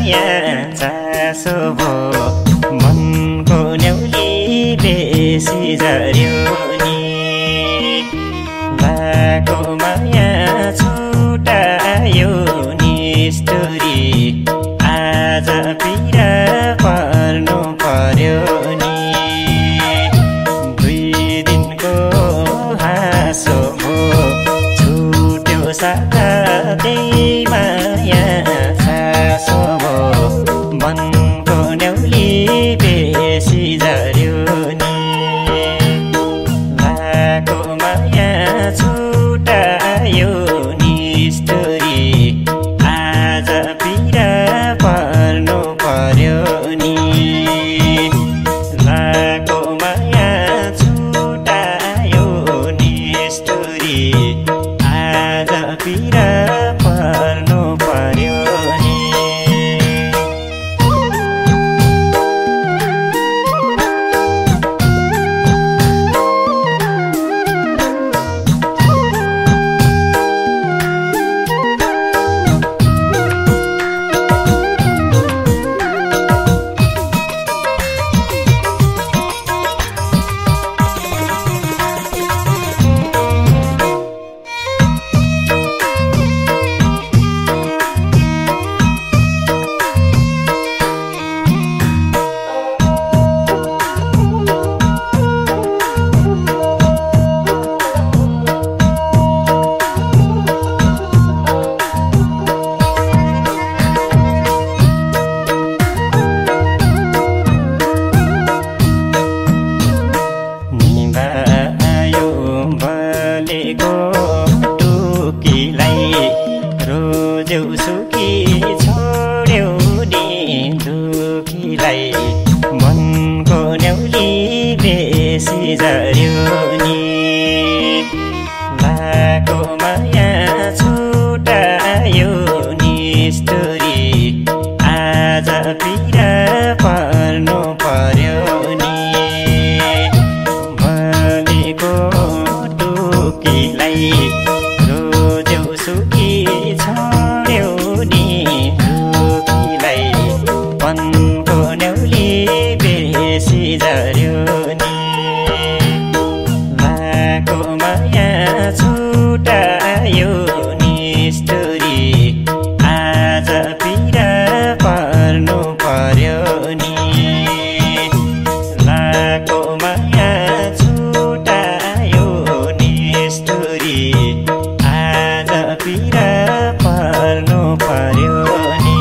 माया चासो भो मनको न्याउली बेसी झर्यो नि लाको माया छुटायो निष्ठुरी आज पिरा पर्नु पर्यो नि दुई दिनको हाँसो भो छुट्यो साथै माया चासो भो मनको न्याउली बेसी झर्यो नि लाको माया छुटायो निष्ठुरी आज पिरा पर्नु पर्यो नि लाको माया छुटायो निष्ठुरी आज पिरा पर्नु पर्यो नि रोज्यौ सुकी छोड्यौ नि दुखीलाई मनको न्याउली बेसी झर्यो नि लाको माया छुटायो निष्ठुरी आज पिरा पर्नु पर्यो नि भलेको टुकीलाई रोज्यौ सुकी छोड्यौ नि दुखीलाई मनको न्याउली बेसी झर्यो नि लाको माया छुटायो निष्ठुरी आज पिरा पर्नु पर्यो नि लाको माया छुटायो निष्ठुरी आज पिरा पर्नु पर्यो नि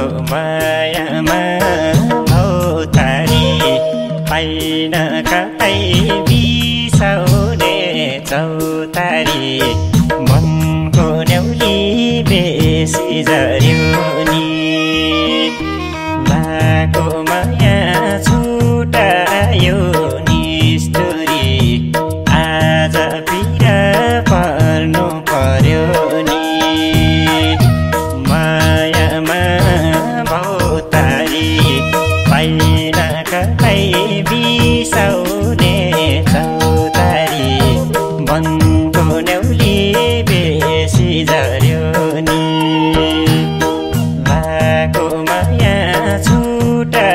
मायामा भौतारी पाइन कतै बिसाउने चौतारी मनको न्याउली बेसी झर्यो नि लाको माया छुटायो निष्ठुरी आज पिरा पर्नु पर्यो नि मायामा भौतारी पाइन कतै बिसाउने चौतारी मनको न्याउली बेसी झर्यो नि लाको माया छुटा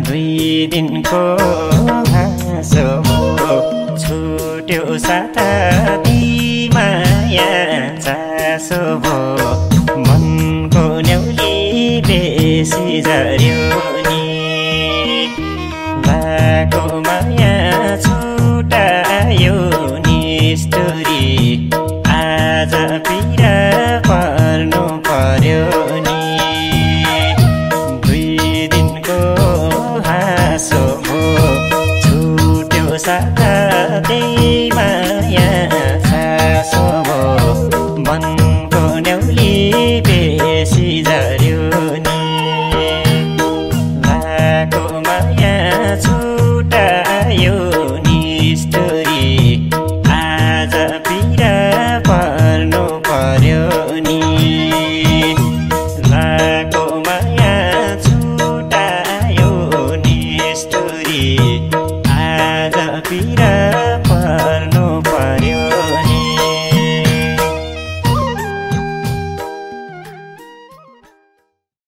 दुई दिनको हाँसो छुट्यो साथ माया चासो भो मनको न्याउली बेसी झर्यो नि लाको माया छुटायो निष्ठुरी